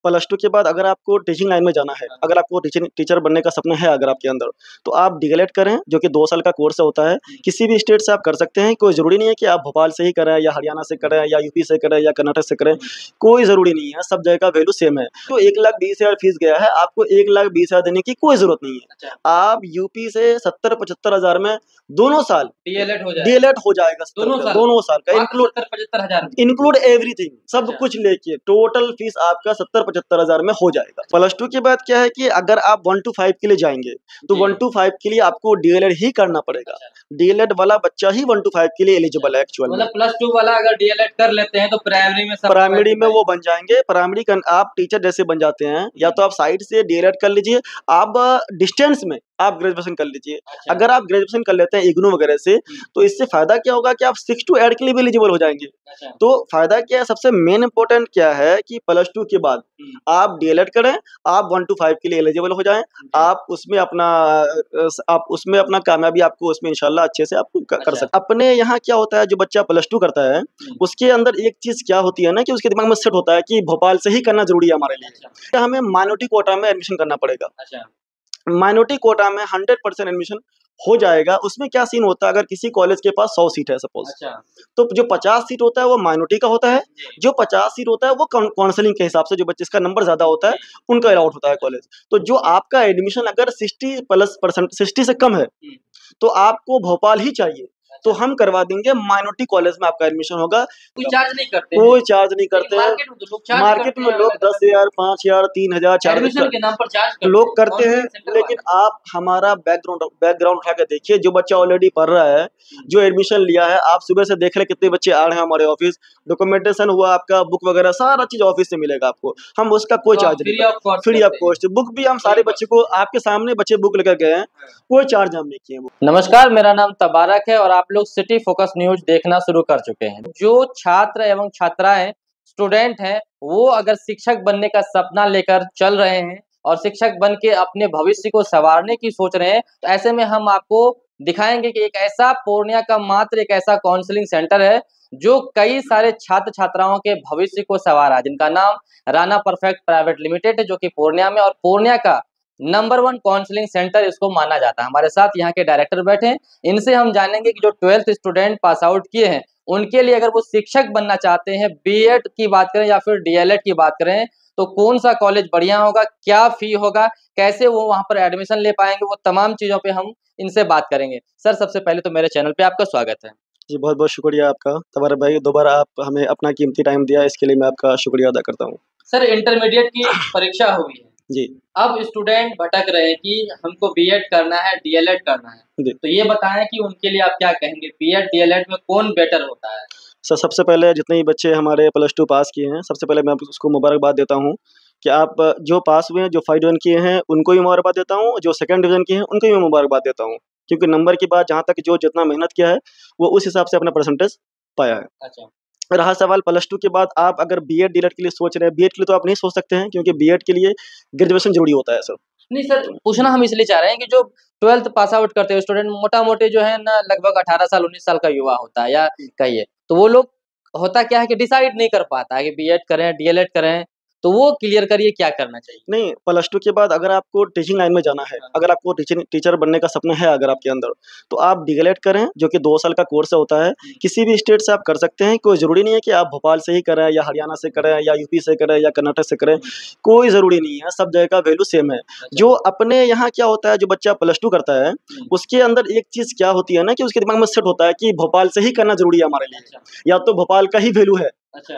Plus two के बाद अगर आपको टीचिंग लाइन में जाना है, अगर आपको टीचर बनने का सपना है अगर आपके अंदर, तो आप डीएलएड करें, जो कि 2 साल का कोर्स होता है। किसी भी स्टेट से आप कर सकते हैं, कोई ज़रूरी नहीं है कि आप भोपाल से ही करें या हरियाणा से करें या यूपी से करें या कर्नाटक से करें, कोई ज़रूरी नहीं है, सब जगह का वैल्यू सेम है। तो 1,20,000 फीस गया है, आपको 1,20,000 देने की कोई ज़रूरत नहीं है। आप यूपी से 70-75 हज़ार में दोनों साल डीएलएड हो जाएगा, दोनों साल का इंक्लूड एवरीथिंग, सब कुछ लेके टोटल फीस आपका 70-75 हज़ार में हो जाएगा। प्लस टू के बाद क्या है कि अगर आप 1 to 5 के लिए जाएंगे तो 1 to 5 के लिए आपको डीएलएड ही करना पड़ेगा। डीएलएड वाला बच्चा ही 1 to 5 के लिए एलिजिबल है एक्चुअल में। मतलब प्लस टू वाला अगर डीएलएड कर लेते हैं तो प्राइमरी में वो बन जाएंगे। प्राइमरी आप टीचर जैसे बन जाते हैं, या तो आप साइड से डीएलएड कर लीजिए, आप डिस्टेंस में आप ग्रेजुएशन कर लीजिए। अगर आप ग्रेजुएशन कर लेते हैं इग्नू वगैरह से, तो इससे फायदा क्या होगा कि आप 6 to 8 के लिए भी एलिजिबल हो जाएंगे। तो फायदा क्या है, सबसे मेन इंपॉर्टेंट क्या है कि प्लस टू के बाद आप डीएलएड करें, आप 1 to 5 के लिए एलिजिबल हो जाएं, आप उसमें अपना कामयाबी आपको उसमें इंशाल्लाह अच्छे से आप कर सकते। अपने यहाँ क्या होता है, जो बच्चा प्लस टू करता है उसके अंदर एक चीज क्या होती है ना, कि उसके दिमाग में सेट होता है कि भोपाल से ही करना जरूरी है हमारे लिए। हमें माइनॉरिटी कोटा में एडमिशन करना पड़ेगा। माइनॉरिटी कोटा में 100% एडमिशन हो जाएगा। उसमें क्या सीन होता है, अगर किसी कॉलेज के पास 100 सीट है सपोज, तो जो 50 सीट होता है वो माइनॉरिटी का होता है, जो 50 सीट होता है वो काउंसलिंग के हिसाब से, जो बच्चे इसका नंबर ज्यादा होता है उनका अलाउड होता है कॉलेज। तो जो आपका एडमिशन अगर 60 से कम है तो आपको भोपाल ही चाहिए, तो हम करवा देंगे, माइनॉरिटी कॉलेज में आपका एडमिशन होगा। कोई चार्ज नहीं करते, मार्केट में लोग 10,000, 5,000, 3,000, 4,000 के नाम पर चार्ज लोग करते हैं। लेकिन आप हमारा बैकग्राउंड उठा के देखिए, जो बच्चा ऑलरेडी पढ़ रहा है, जो एडमिशन लिया है, आप सुबह से देख रहे कितने बच्चे आ रहे हैं हमारे ऑफिस, डॉक्यूमेंटेशन हुआ आपका, बुक वगैरह सारा चीज ऑफिस से मिलेगा आपको। हम उसका कोई चार्ज नहीं, फ्री ऑफ कॉस्ट। बुक भी हम सारे बच्चे को आपके सामने बच्चे बुक लेकर गए हैं, कोई चार्ज हम नहीं किए। नमस्कार, मेरा नाम तबारक है और आप लोग सिटी फोकस न्यूज देखना शुरू कर चुके हैं। जो छात्र एवं छात्राएं स्टूडेंट हैं, वो अगर शिक्षक बनने का सपना लेकर चल रहे हैं और शिक्षक बन के अपने भविष्य को संवारने की सोच रहे हैं, तो ऐसे में हम आपको दिखाएंगे कि एक ऐसा पूर्णिया का मात्र एक ऐसा काउंसलिंग सेंटर है जो कई सारे छात्र छात्राओं के भविष्य को संवारा, जिनका नाम राना परफेक्ट प्राइवेट लिमिटेड है, जो कि पूर्णिया में, और पूर्णिया का नंबर 1 काउंसलिंग सेंटर इसको माना जाता है। हमारे साथ यहाँ के डायरेक्टर बैठे हैं, इनसे हम जानेंगे कि जो 12th स्टूडेंट पास आउट किए हैं, उनके लिए अगर वो शिक्षक बनना चाहते हैं, बीएड की बात करें या फिर डीएलएड की बात करें, तो कौन सा कॉलेज बढ़िया होगा, क्या फी होगा, कैसे वो वहां पर एडमिशन ले पाएंगे, वो तमाम चीजों पे हम इनसे बात करेंगे। सर, सबसे पहले तो मेरे चैनल पे आपका स्वागत है। जी, बहुत बहुत शुक्रिया आपका तबारक भाई, दोबारा आप हमें अपना कीमती टाइम दिया, इसके लिए मैं आपका शुक्रिया अदा करता हूँ। सर, इंटरमीडिएट की परीक्षा हुई है जी। अब स्टूडेंट भटक रहे हैं कि हमको बीएड करना है, डीएलएड करना है, तो ये बताएं कि उनके लिए आप क्या कहेंगे, बीएड डीएलएड में कौन बेटर होता है? सर, सबसे पहले जितने भी बच्चे हमारे प्लस टू पास किए हैं, सबसे पहले मैं उसको मुबारकबाद देता हूँ कि आप जो पास हुए हैं, जो 5 डिवीजन किए हैं उनको भी मुबारकबाद देता हूँ, जो 2nd डिवीजन किए हैं उनको भी मुबारकबाद देता हूँ, क्योंकि नंबर की बात जहाँ तक जो जितना मेहनत किया है वो उस हिसाब से अपना परसेंटेज पाया है। रहा सवाल प्लस टू के बाद आप अगर बीएड डीएलएड के लिए सोच रहे हैं, बीएड के लिए तो आप नहीं सोच सकते हैं, क्योंकि बीएड के लिए ग्रेजुएशन जरूरी होता है सर। नहीं सर, पूछना हम इसलिए चाह रहे हैं कि जो 12th पास आउट करते हैं स्टूडेंट, मोटा मोटी जो है ना, लगभग 18 साल 19 साल का युवा होता है, या कहिए तो वो लोग होता क्या है कि डिसाइड नहीं कर पाता है कि बीएड करें डीएलएड करें, तो वो क्लियर करिए क्या करना चाहिए। नहीं, प्लस टू के बाद अगर आपको टीचिंग लाइन में जाना है, अगर आपको टीचर बनने का सपना है अगर आपके अंदर, तो आप डीएलएड करें, जो कि 2 साल का कोर्स होता है। किसी भी स्टेट से आप कर सकते हैं, कोई ज़रूरी नहीं है कि आप भोपाल से ही करें या हरियाणा से करें या यूपी से करें या कर्नाटक से करें, कोई ज़रूरी नहीं है, सब जगह का वैल्यू सेम है। जो अपने यहाँ क्या होता है, जो बच्चा प्लस टू करता है उसके अंदर एक चीज़ क्या होती है ना, कि उसके दिमाग में सेट होता है कि भोपाल से ही करना जरूरी है हमारे लिए, या तो भोपाल का ही वैल्यू है।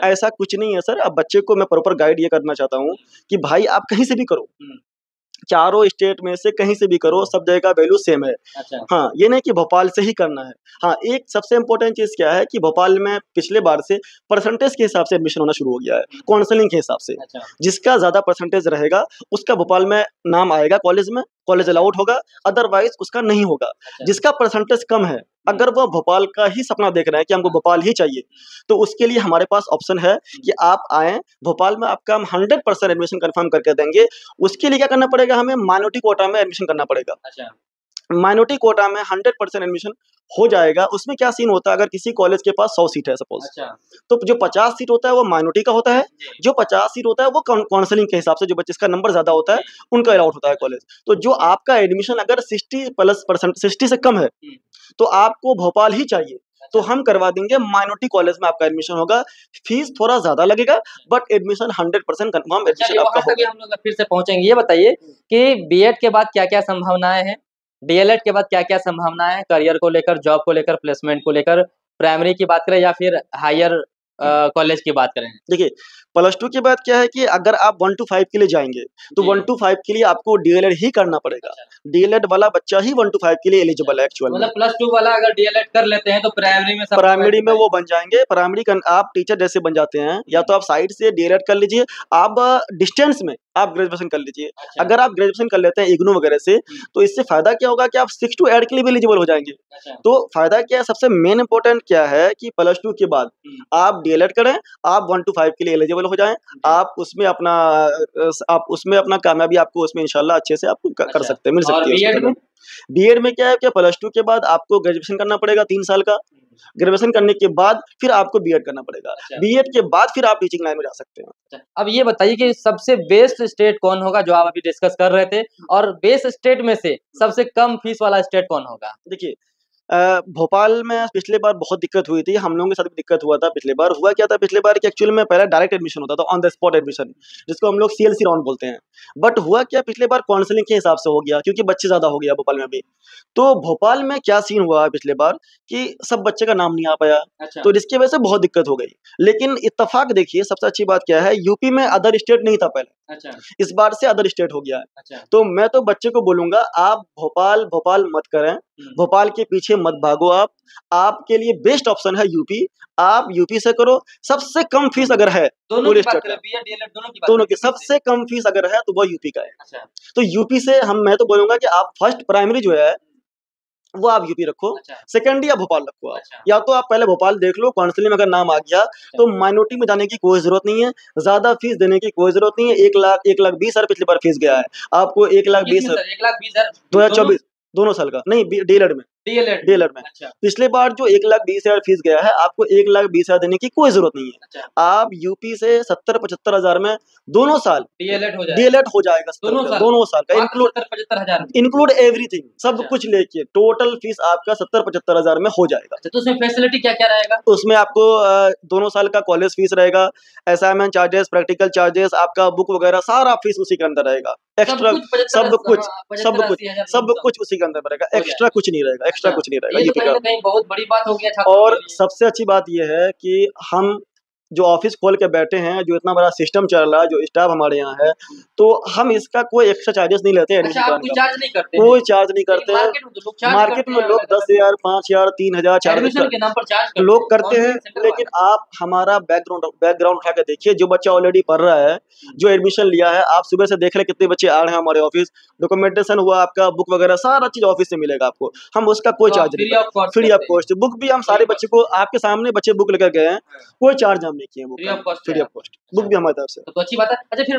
ऐसा कुछ नहीं है सर। अब बच्चे को मैं प्रॉपर गाइड ये करना चाहता हूँ कि भाई आप कहीं से भी करो, चारों स्टेट में से कहीं से भी करो, सब जगह का वैल्यू सेम है। हाँ, ये नहीं कि भोपाल से ही करना है। हाँ, एक सबसे इम्पोर्टेंट चीज़ क्या है कि भोपाल में पिछले बार से परसेंटेज के हिसाब से एडमिशन होना शुरू हो गया है, काउंसलिंग के हिसाब से। जिसका ज़्यादा परसेंटेज रहेगा उसका भोपाल में नाम आएगा कॉलेज में, कॉलेज अलाउड होगा, अदरवाइज उसका नहीं होगा। जिसका परसेंटेज कम है, अगर वो भोपाल का ही सपना देख रहे हैं कि हमको भोपाल ही चाहिए, तो उसके लिए हमारे पास ऑप्शन है कि आप आएँ भोपाल में, आपका हम 100% एडमिशन कंफर्म करके देंगे। उसके लिए क्या करना पड़ेगा, हमें माइनॉरिटी कोटा में एडमिशन करना पड़ेगा। माइनॉरिटी कोटा में 100% एडमिशन हो जाएगा। उसमें क्या सीन होता है, अगर किसी कॉलेज के पास 100 सीट है सपोज, अच्छा तो जो 50 सीट होता है वो माइनॉरिटी का होता है, जी जो 50 सीट होता है वो काउंसलिंग के हिसाब से जो बच्चे, जिसका नंबर ज्यादा होता है जी उनका अलाउट होता है कॉलेज। तो जो आपका एडमिशन अगर 60+% 60 से कम है तो आपको भोपाल ही चाहिए, तो अच्छा हम करवा देंगे माइनॉरिटी कॉलेज में आपका एडमिशन होगा। फीस थोड़ा ज्यादा लगेगा बट एडमिशन 100% कंफर्म एडमिशन चलिए आपका वहां तक भी होगा। हम लोग फिर से पहुंचेंगे। ये बताइए कि बीएड के बाद क्या क्या संभावनाएं हैं, डीएलएड के बाद क्या क्या संभावनाएं हैं, करियर को लेकर, जॉब को लेकर, प्लेसमेंट को लेकर, प्राइमरी की बात करें या फिर हायर कॉलेज की बात करें। देखिए, +2 के बाद क्या है कि अगर आप 1 to 5 के लिए जाएंगे तो जी 1 to 5 के लिए आपको डीएलएड ही करना पड़ेगा। अच्छा डीएलएड वाला बच्चा ही 1 to 5 के लिए अच्छा एलिजिबल है एक्चुअल में। मतलब +2 वाला अगर डीएलएड कर लेते हैं तो प्राइमरी में सब प्राइमरी प्रोवाइड में होता वो बन जाएंगे, प्राइमरी का आप टीचर जैसे बन जाते हैं, या तो आप साइड से डीएलएड कर लीजिए, आप डिस्टेंस में आप ग्रेजुएशन कर लीजिए। अच्छा अगर आप ग्रेजुएशन कर लेते हैं इग्नू वगैरह से, तो इससे फायदा क्या होगा कि आप 6 to 8 के लिए भी एलिजिबल हो जाएंगे। अच्छा तो फायदा क्या है, सबसे मेन इंपॉर्टेंट क्या है कि +2 के बाद आप डीएलएड करें, आप 1 to 5 के लिए एलिजिबल हो जाएं, जी आप उसमें अपना आप उसमें अपना कामयाबी आपको उसमें इंशाल्लाह अच्छे से आपको कर अच्छा सकते हैं, मिल और सकती है उसके बीएड में रिजल्ट। बीएड में क्या है कि +2 के बाद आपको ग्रेजुएशन करना पड़ेगा 3 साल का। ग्रेजुएशन करने के बाद फिर आपको बीएड करना पड़ेगा। अच्छा बीएड के बाद फिर आप टीचिंग लाइन में जा सकते हैं। अच्छा अब ये बताइए कि सबसे बेस्ट स्टेट कौन होगा, जो आप अभी डिस्कस कर रहे थे, और बेस्ट स्टेट में से सबसे कम फीस वाला स्टेट कौन होगा। देखिए, भोपाल में पिछले बार बहुत दिक्कत हुई थी, हम लोगों के साथ भी दिक्कत हुआ था पिछले बार। हुआ क्या था पिछले बार कि एक्चुअल में पहले डायरेक्ट एडमिशन होता था, ऑन द स्पॉट एडमिशन, जिसको हम लोग सीएलसी राउंड बोलते हैं। बट हुआ क्या, पिछले बार काउंसलिंग के हिसाब से हो गया क्योंकि बच्चे ज़्यादा हो गया भोपाल में भी। तो भोपाल में क्या सीन हुआ पिछले बार कि सब बच्चे का नाम नहीं आ पाया, अच्छा तो जिसकी वजह से बहुत दिक्कत हो गई। लेकिन इत्तेफाक देखिए, सबसे अच्छी बात क्या है, यूपी में अदर स्टेट नहीं था पहले, अच्छा इस बार से अदर स्टेट हो गया है। अच्छा तो मैं तो बच्चे को बोलूंगा, आप भोपाल भोपाल मत करें, भोपाल के पीछे मत भागो आप। आपके लिए बेस्ट ऑप्शन है यूपी, आप यूपी से करो। सबसे कम फीस अगर है दोनों की पूरे बात स्टेट करें, का, बीएड डीएलएड दोनों की बात दोनों करें की यूपी से। सबसे कम फीस अगर है तो वो यूपी का है। अच्छा तो यूपी से मैं तो बोलूंगा कि आप फर्स्ट प्राइमरी जो है वो आप यूपी रखो, अच्छा सेकेंडरी आप भोपाल रखो। आप अच्छा या तो आप पहले भोपाल देख लो, काउंसलिंग में अगर नाम आ गया तो माइनॉरिटी में जाने की कोई जरूरत नहीं है, ज्यादा फीस देने की कोई जरूरत नहीं है। 1,20,000 पिछली बार फीस गया है आपको, 1,20,000 किसमें सर 1,20,000 दोनों 2024 दोनों साल का नहीं, डीएलएड में, डीएलएड डीएलएड में अच्छा पिछले बार जो 1,20,000 फीस गया है, आपको 1,20,000 देने की कोई जरूरत नहीं है। अच्छा आप यूपी से 70-75 हजार में दोनों साल डीएलएड हो जाएगा डीएलएड हो जाएगा, दोनों साल दोनों साल का मात्र 70-75 हजार में। इंक्लूड एवरीथिंग, सब अच्छा कुछ लेके टोटल फीस आपका 70-75 हजार में हो जाएगा। अच्छा तो उसमें फैसिलिटी क्या क्या रहेगा। तो उसमें आपको दोनों साल का कॉलेज फीस रहेगा, असाइनमेंट चार्जेस, प्रैक्टिकल चार्जेस, आपका बुक वगैरह सारा फीस उसी के अंदर रहेगा। सब एक्स्ट्रा कुछ 75 सब कुछ हाँ, सब 75-80 कुछ हजार में सब सब कुछ उसी के अंदर रहेगा, हो एक्स्ट्रा जाएगा। कुछ नहीं रहेगा, एक्स्ट्रा अच्छा कुछ नहीं रहेगा ये तो यूपी कहीं का। ना कहीं बहुत बड़ी बात हो गया छात्रों और के लिए। सबसे अच्छी बात यह है कि हम जो ऑफिस खोल के बैठे हैं, जो इतना बड़ा सिस्टम चल रहा है, जो स्टाफ हमारे यहाँ है, तो हम इसका कोई एक्स्ट्रा चार्जेस नहीं लेते हैं अच्छा एडमिशन आप कराने कोई का। चार्ज नहीं करते हैं, कोई चार्ज नहीं लेकिन करते हैं। मार्केट में तो लोग चार्ज मार्केट करते में हैं लोग अलग अलग 10,000, 5,000, 3,000, 4,000 एडमिशन के नाम पर चार्ज करते लोग हैं करते हैं। गवर्नमेंट सेंटर लेकिन वाले। आप हमारा बैकग्राउंड उठा के देखिए, जो बच्चा ऑलरेडी पढ़ रहा है, जो एडमिशन लिया है, आप सुबह से देख रहे कितने बच्चे आ रहे हैं हमारे ऑफिस, डॉक्यूमेंटेशन हुआ आपका, बुक वगैरह सारा चीज ऑफिस से मिलेगा आपको। हम उसका कोई तो आप चार्ज नहीं फ्री ऑफ करते, कॉस्ट फ्री ऑफ करते हैं, कॉस्ट। बुक भी हम फ्री सारे ऑफ बच्चे को आपके सामने बच्चे बुक लेकर गए हैं, कोई चार्ज हम नहीं किए बुक फ्री का, ऑफ कॉस्ट फ्री है ऑफ आप। कॉस्ट बुक अच्छा भी हमारी तरफ से। तो अच्छी बात है। अच्छा फिर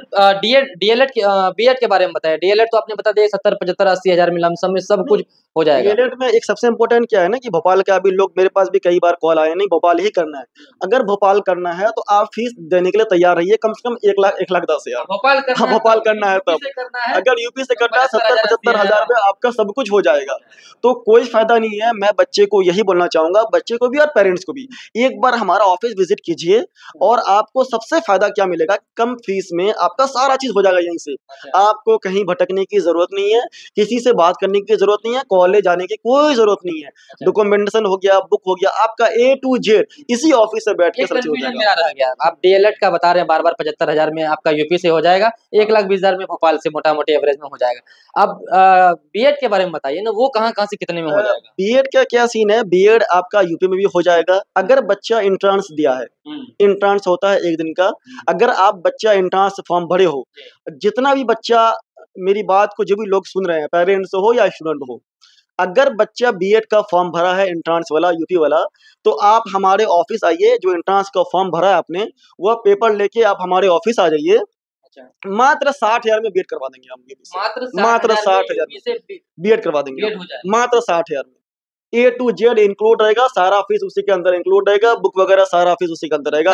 डीएलएड बीएड के बारे में बताया। डीएलएड तो आपने बता दिया 70-75-80 हजार में लमसम में सब कुछ हो जाएगा। डीएलएड में एक सबसे इम्पोर्टेंट क्या है ना कि भोपाल का, अभी लोग मेरे पास भी कई बार कॉल आए, नहीं भोपाल ही करना है। अगर भोपाल करना है तो आप फीस देने के लिए तैयार रहिए, कम से कम 1,10,000। भोपाल करना हाँ, है भोपाल तब, करना है यूपी तब। से करना है अगर यूपी से तो करना है 75,000 80 70-75 हजार हजार में आपका सब कुछ हो जाएगा। तो कोई फायदा नहीं है। मैं बच्चे को यही बोलना चाहूंगा, बच्चे को भी और पेरेंट्स को भी, एक बार हमारा ऑफिस विजिट कीजिए और आपको सबसे फायदा क्या मिलेगा, कम फीस में आपका सारा चीज हो जाएगा यहीं से। अच्छा आपको कहीं भटकने की जरूरत नहीं है, किसी से बात करने की जरूरत नहीं है, कॉलेज जाने की कोई जरूरत नहीं है। अच्छा डॉक्यूमेंटेशन हो गया, बुक हो गया, आपका A to Z इसी ऑफिस से बैठ ये के सब चीज हो कंफ्यूजन जाएगा। मेरा रह गया। आप डीएलएड का बता रहे हैं बार बार 75,000 में आपका यूपी से हो जाएगा, 1,20,000 में भोपाल से मोटा मोटी एवरेज में हो जाएगा। अब बीएड के बारे में बताइए ना, वो कहाँ कहाँ से कितने में हो जाएगा। बीएड का क्या सीन है, बीएड आपका यूपी में भी हो जाएगा अगर बच्चा इंट्रांस दिया है। इंट्रांस होता है 1 दिन का। अगर आप बच्चा इंट्रांस फॉर्म भरे हो, जितना भी बच्चा, मेरी बात को जो भी लोग सुन रहे हैं, पेरेंट्स हो या स्टूडेंट हो, अगर बच्चा बीएड का फॉर्म भरा है इंट्रांस वाला, यूपी वाला, तो आप हमारे ऑफिस आइए। जो इंट्रांस का फॉर्म भरा है आपने, वह पेपर लेके आप हमारे ऑफिस आ जाइए मात्र 60,000 में बीएड करवा देंगे हम बीबी से। मात्र 60,000 में बीएड करवा देंगे मात्र 60,000 में। A to Z इंक्लूड रहेगा, सारा फीस उसी के अंदर इंक्लूड रहेगा, बुक वगैरह सारा फीस उसी के अंदर रहेगा।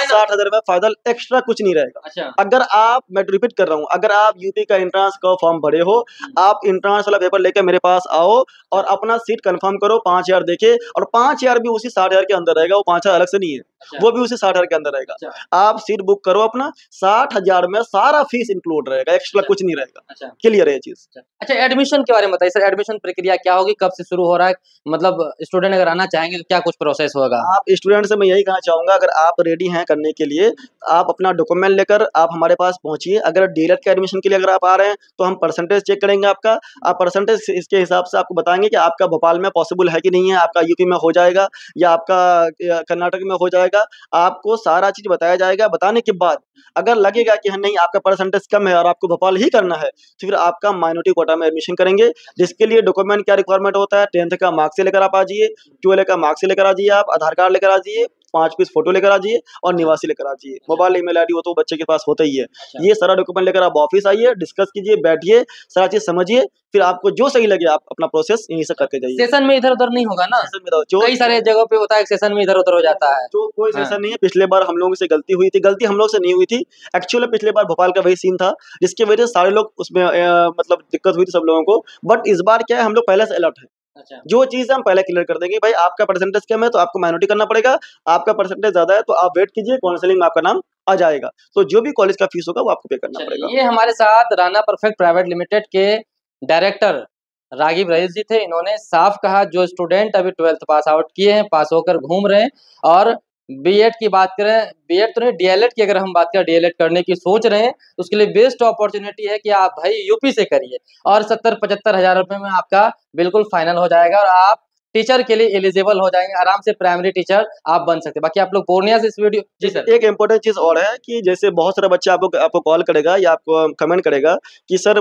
60,000 में फाइनल, एक्स्ट्रा कुछ नहीं रहेगा। अगर आप, मैं रिपीट कर रहा हूँ, अगर आप यूपी का एंट्रांस का फॉर्म भरे हो, आप एंट्रांस वाला पेपर लेकर मेरे पास आओ और अपना सीट कंफर्म करो 5,000 देके, और 5,000 भी उसी 60,000 के अंदर रहेगा, वो 5,000 अलग से नहीं है, वो भी उसी 60,000 के अंदर रहेगा। आप सीट बुक करो अपना, 60,000 में सारा फीस इंक्लूड रहेगा, एक्स्ट्रा कुछ नहीं रहेगा। क्लियर है ये चीज? अच्छा, एडमिशन के बारे में बताइए सर, एडमिशन प्रक्रिया क्या होगी, कब से शुरू हो रहा है, मतलब स्टूडेंट अगर आना चाहेंगे तो क्या कुछ प्रोसेस होगा? आप स्टूडेंट से मैं यही कहना चाहूंगा, अगर आप रेडी हैं करने के लिए, आप अपना डॉक्यूमेंट लेकर आप हमारे पास पहुंचिए। अगर डीएलएड के एडमिशन के लिए अगर आप आ रहे हैं तो हम परसेंटेज चेक करेंगे आपका, आप परसेंटेज इसके हिसाब से आपको बताएंगे कि आपका भोपाल में पॉसिबल है कि नहीं है, आपका यूपी में हो जाएगा या आपका कर्नाटक में हो जाएगा, आपको सारा चीज बताया जाएगा। बताने के बाद अगर लगेगा कि नहीं आपका परसेंटेज कम है और आपको भोपाल ही करना है, तो फिर आपका माइनॉरिटी कोटा में एडमिशन करेंगे। जिसके लिए डॉक्यूमेंट क्या रिक्वायरमेंट होता है, 10th का मार्क्स लेकर आप आ जाइए, 12 का मार्क्स लेकर आ जाइए, आप आधार कार्ड लेकर आ जाइए, 5 पीस फोटो लेकर आ जाइए और निवासी लेकर आ जाइए। मोबाइल ईमेल आईडी वो तो बच्चे के पास होता ही है। ये सारा डॉक्यूमेंट लेकर आप ऑफिस आइए, डिस्कस कीजिए, बैठिए, सारा चीज समझिए, फिर आपको जो सही लगे आप अपना प्रोसेस यहीं से करके जाइए। सेशन में इधर उधर नहीं होगा ना? जो कई सारे जगहों पे होता है सेशन में इधर उधर हो जाता है। जो कोई सेशन नहीं है, पिछले बार हम लोगों से गलती हुई थी, गलती हम लोग से नहीं हुई थी एक्चुअली, पिछले बार भोपाल का वही सीन था जिसकी वजह से सारे लोग उसमें मतलब दिक्कत हुई थी सब लोगों को। बट इस बार क्या है, हम लोग पहले से अलर्ट है। जो चीज हम पहले क्लियर कर देंगे, भाई आपका परसेंटेज कम है तो आपको माइनॉरिटी करना पड़ेगा, आपका परसेंटेज ज्यादा है तो आप वेट कीजिए, काउंसलिंग में आपका नाम आ जाएगा, तो जो भी कॉलेज का फीस होगा वो आपको पे करना पड़ेगा। ये हमारे साथ राणा परफेक्ट प्राइवेट लिमिटेड के डायरेक्टर राघव रईस जी थे। इन्होंने साफ कहा जो स्टूडेंट अभी 12th पास आउट किए हैं, पास होकर घूम रहे हैं, और बीएड की बात करें, बीएड तो नहीं डीएलएड की अगर हम बात करें, डीएलएड करने की सोच रहे हैं तो उसके लिए बेस्ट अपॉर्चुनिटी है कि आप भाई यूपी से करिए, और 70-75 हजार रुपए में आपका बिल्कुल फाइनल हो जाएगा और आप टीचर के लिए एलिजिबल हो जाएंगे, आराम से प्राइमरी टीचर आप बन सकते हैं। बाकी आप लोग पूर्णिया से इस वीडियो। जी सर, एक इम्पोर्टेंट चीज और है कि जैसे बहुत सारा बच्चा आपको कॉल करेगा या आपको कमेंट करेगा कि सर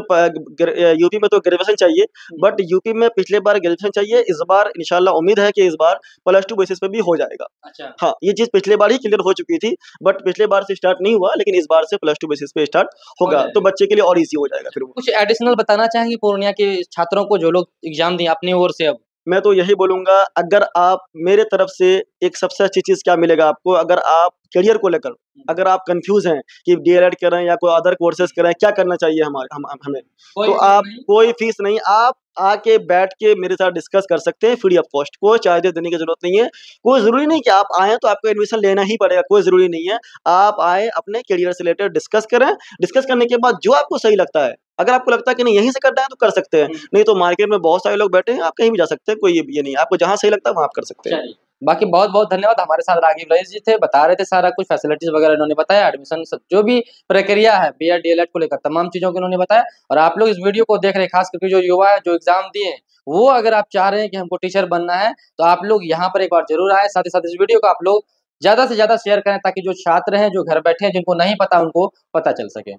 यूपी में तो ग्रेजुएशन चाहिए, बट यूपी में पिछले बार ग्रेजुएशन चाहिए, इस बार इंशाल्लाह उम्मीद है कि इस बार +2 बेसिस पे भी हो जाएगा। अच्छा, हाँ, ये चीज पिछले बार ही क्लियर हो चुकी थी, बट पिछले बार से स्टार्ट नहीं हुआ, लेकिन इस बार से +2 बेसिस पे स्टार्ट होगा, तो बच्चे के लिए और ईजी हो जाएगा। फिर कुछ एडिशनल बताना चाहेंगे पूर्णिया के छात्रों को जो लोग एग्जाम दिए अपनी ओर से? अब मैं तो यही बोलूंगा, अगर आप मेरे तरफ से एक सबसे अच्छी चीज क्या मिलेगा आपको, अगर आप करियर को लेकर अगर आप कंफ्यूज हैं कि डीएलएड करें या कोई अदर कोर्सेज करें, क्या करना चाहिए हमें, तो आप कोई फीस नहीं, आप आके बैठ के मेरे साथ डिस्कस कर सकते हैं फ्री ऑफ कॉस्ट। कोई चार्जेस देने की जरूरत नहीं है, कोई जरूरी नहीं कि आप आए तो आपको एडमिशन लेना ही पड़ेगा, कोई जरूरी नहीं है। आप आए अपने करियर से रिलेटेड डिस्कस करें, डिस्कस करने के बाद जो आपको सही लगता है, अगर आपको लगता है कि नहीं यहीं से करना है तो कर सकते हैं, नहीं तो मार्केट में बहुत सारे लोग बैठे हैं, आप कहीं भी जा सकते हैं, कोई ये नहीं, आपको जहां सही लगता है वहां आप कर सकते हैं। बाकी बहुत बहुत धन्यवाद। हमारे साथ राघव रईस जी थे, बता रहे थे सारा कुछ फैसिलिटीज वगैरह इन्होंने बताया, एडमिशन जो भी प्रक्रिया है बीएड डीएलएड को लेकर तमाम चीजों को इन्होंने बताया। और आप लोग इस वीडियो को देख रहे हैं, खास करके जो युवा है जो एग्जाम दिए, वो अगर आप चाह रहे हैं कि हमको टीचर बनना है तो आप लोग यहाँ पर एक बार जरूर आए। साथ ही साथ इस वीडियो को आप लोग ज्यादा से ज्यादा शेयर करें ताकि जो छात्र हैं जो घर बैठे हैं जिनको नहीं पता उनको पता चल सके।